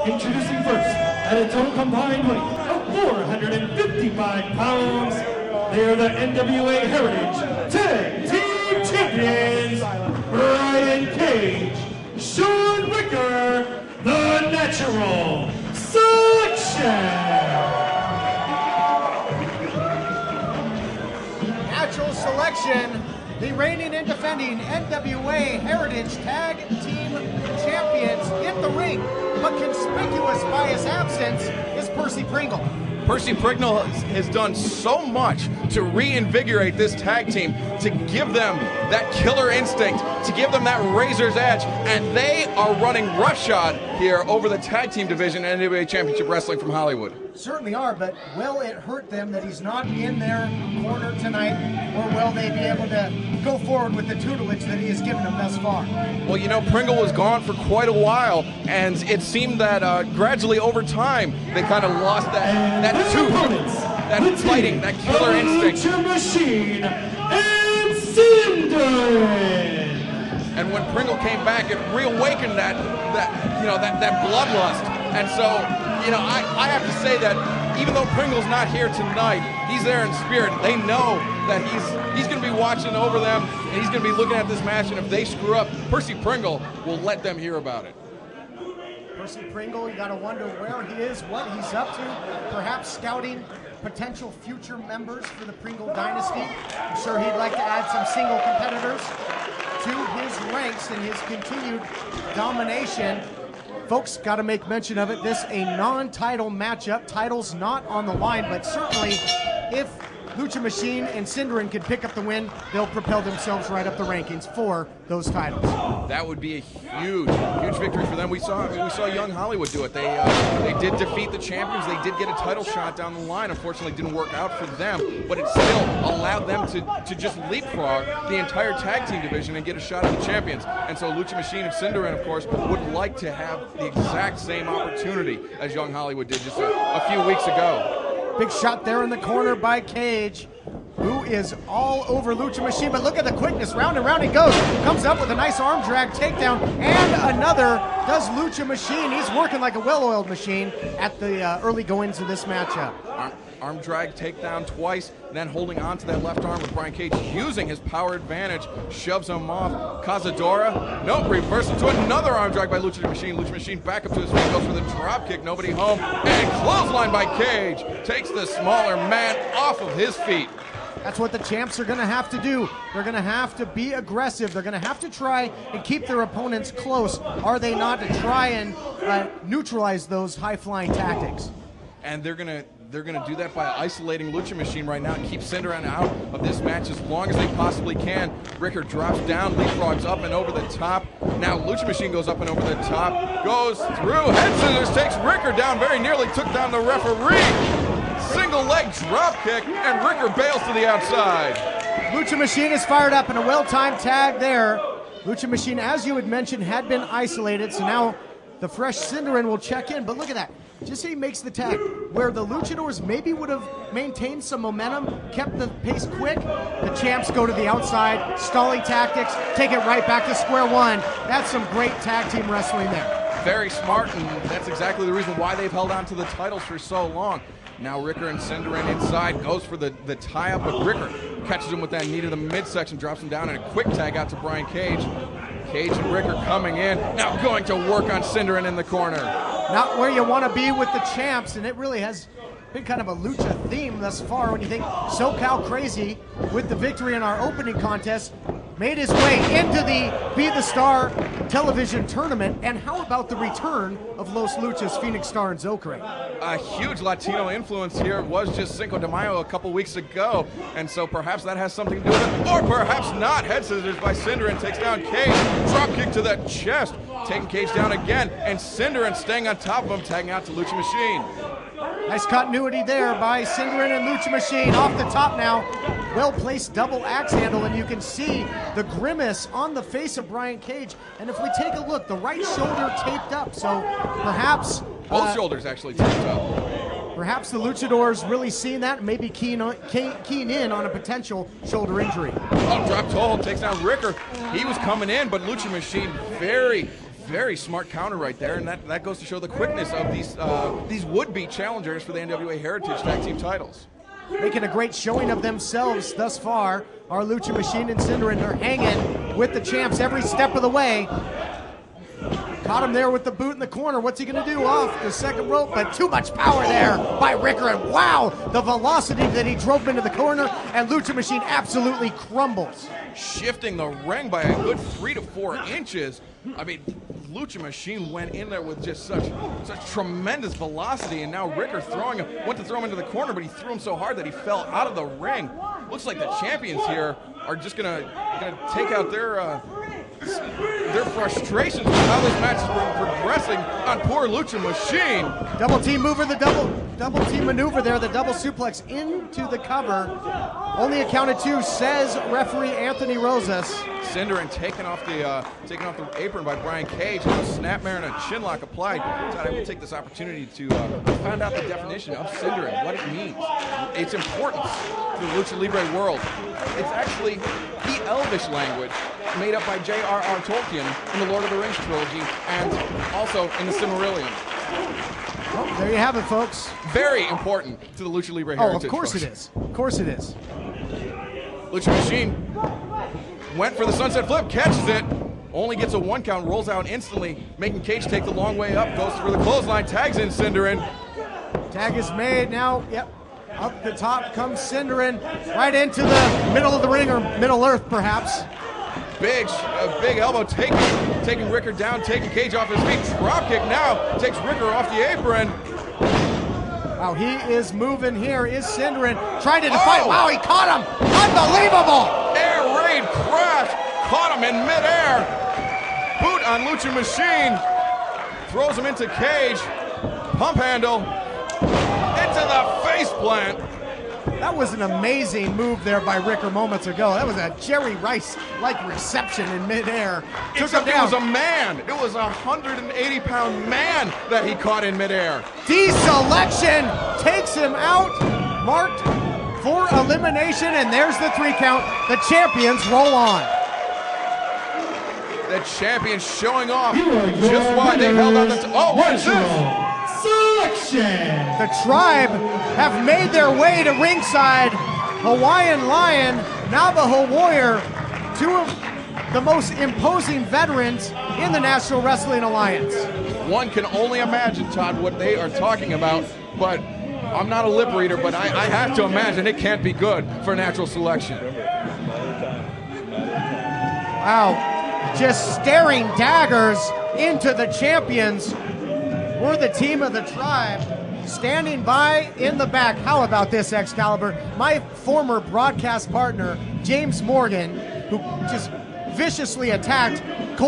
Introducing first, at a total combined weight of 455 pounds, they are the NWA Heritage Tag Team Champions, Brian Cage, Shaun Ricker, the Natural Selection. Natural Selection, the reigning and defending NWA Heritage Tag Team Champions in the ring, but conspicuous by his absence is Percy Pringle. Percy Pringle has done so much to reinvigorate this tag team, to give them that killer instinct, to give them that razor's edge, and they are running roughshod here over the tag team division in NWA Championship Wrestling from Hollywood. Certainly are, but will it hurt them that he's not in their corner tonight, or will they be able to go forward with the tutelage that he has given them thus far? Well, you know, Pringle was gone for quite a while, and it seemed that gradually over time they kind of lost that tooth, that fighting, that killer instinct. Lucha Machine and Sindarin. And when Pringle came back, it reawakened that bloodlust. And so, you know, I have to say that even though Pringle's not here tonight, he's there in spirit. They know that he's going to be watching over them, and he's going to be looking at this match, and if they screw up, Percy Pringle will let them hear about it. Percy Pringle, you got to wonder where he is, what he's up to, perhaps scouting potential future members for the Pringle dynasty. I'm sure he'd like to add some single competitors to his ranks in his continued domination. Folks, got to make mention of it. This a non-title matchup. Title's not on the line, but certainly if Lucha Machine and Sindarin could pick up the win, they'll propel themselves right up the rankings for those titles. That would be a huge victory for them. We saw Young Hollywood do it. They did defeat the champions. They did get a title shot down the line. Unfortunately, it didn't work out for them, but it still allowed them to just leapfrog the entire tag team division and get a shot at the champions. And so Lucha Machine and Sindarin, of course, would like to have the exact same opportunity as Young Hollywood did just a few weeks ago. Big shot there in the corner by Cage, who is all over Lucha Machine, but look at the quickness. Round and round he goes. Comes up with a nice arm drag takedown, and another does Lucha Machine. He's working like a well-oiled machine at the early goings of this matchup. Arm drag takedown twice, then holding on to that left arm with Brian Cage, using his power advantage, shoves him off. Cazadora, nope, reverse into another arm drag by Lucha Machine. Lucha Machine back up to his feet, goes for the drop kick, nobody home, and clothesline by Cage. Takes the smaller man off of his feet. That's what the champs are going to have to do. They're going to have to be aggressive. They're going to have to try and keep their opponents close, are they not, to try and neutralize those high-flying tactics. And they're gonna do that by isolating Lucha Machine right now and keep Sindarin out of this match as long as they possibly can. Ricker drops down, leapfrogs up and over the top. Now Lucha Machine goes up and over the top, goes through, head scissors, takes Ricker down, very nearly took down the referee. Single leg drop kick, and Ricker bails to the outside. Lucha Machine is fired up in a well-timed tag there. Lucha Machine, as you had mentioned, had been isolated, so now the fresh Sindarin will check in, but look at that. Just so he makes the tag, where the Luchadors maybe would have maintained some momentum, kept the pace quick, the champs go to the outside, stalling tactics, take it right back to square one. That's some great tag team wrestling there. Very smart, and that's exactly the reason why they've held on to the titles for so long. Now Ricker and Sindarin inside, goes for the tie-up, but Ricker catches him with that knee to the midsection, drops him down, and a quick tag out to Brian Cage. Cage and Ricker coming in, now going to work on Sindarin in the corner. Not where you want to be with the champs, and it really has been kind of a Lucha theme thus far when you think SoCal Crazy, with the victory in our opening contest, made his way into the Be the Star television tournament. And how about the return of Los Luchas, Phoenix Star, and Zocre? A huge Latino influence here. It was just Cinco de Mayo a couple weeks ago, and so perhaps that has something to do with it, or perhaps not. Head scissors by Sindarin, takes down Cage, drop kick to the chest, taking Cage down again, and Sindarin staying on top of him, tagging out to Lucha Machine. Nice continuity there by Sindarin and Lucha Machine. Off the top now, well-placed double axe handle, and you can see the grimace on the face of Brian Cage. And if we take a look, the right shoulder taped up, so perhaps... Both shoulders actually taped up. Perhaps the Luchadors really seeing that and maybe keying in on a potential shoulder injury. Oh, drop toe hold, takes down Ricker. He was coming in, but Lucha Machine very, Very smart counter right there, and that goes to show the quickness of these would-be challengers for the NWA Heritage Tag Team titles. Making a great showing of themselves thus far. Our Lucha Machine and Sindarin are hanging with the champs every step of the way. Caught him there with the boot in the corner. What's he going to do off the second rope? But too much power there by Ricker. And wow, the velocity that he drove into the corner, and Lucha Machine absolutely crumbles. Shifting the ring by a good 3 to 4 inches. I mean, Lucha Machine went in there with just such tremendous velocity, and now Ricker went to throw him into the corner, but he threw him so hard that he fell out of the ring. Looks like the champions here are just gonna take out their frustrations with how this match is progressing on poor Lucha Machine. Double team mover, the double team maneuver there, the double suplex into the cover. Only a count of 2, says referee Anthony Rosas. Sindarin taken off the apron by Brian Cage, and a snapmare and a chinlock applied. I will take this opportunity to find out the definition of Sindarin, what it means, its importance to the Lucha Libre world. It's actually the Elvish language made up by J.R.R. Tolkien in the Lord of the Rings trilogy, and also in the Silmarillion. Well, there you have it, folks. Very important to the Lucha Libre heritage. Oh, of course folks. it is. Of course it is. Lucha Machine went for the sunset flip, catches it, only gets a 1 count, rolls out instantly, making Cage take the long way up, goes for the clothesline, tags in Sindarin. Tag is made now. Yep. Up the top comes Sindarin, right into the middle of the ring, or Middle Earth, perhaps. Big elbow taking Ricker down, taking Cage off his feet. Drop kick now takes Ricker off the apron. Wow, he is moving here. Is Sindarin trying to defy? Oh. Wow, he caught him! Unbelievable! Air raid crash, caught him in midair. Boot on Lucha Machine, throws him into Cage. Pump handle into the face plant. That was an amazing move there by Ricker moments ago. That was a Jerry Rice-like reception in midair. Except it was a man. It was a 180-pound man that he caught in midair. Deselection takes him out, marked for elimination, and there's the 3 count. The champions roll on. The champions showing off just why they held on the what is this? Selection. The Tribe have made their way to ringside. Hawaiian Lion, Navajo Warrior, 2 of the most imposing veterans in the National Wrestling Alliance. One can only imagine, Todd, what they are talking about, but I'm not a lip reader, but I have to imagine it can't be good for natural selection. Wow, just staring daggers into the champions. We're the team of the Tribe, standing by in the back. How about this, Excalibur? My former broadcast partner, James Morgan, who just viciously attacked Cole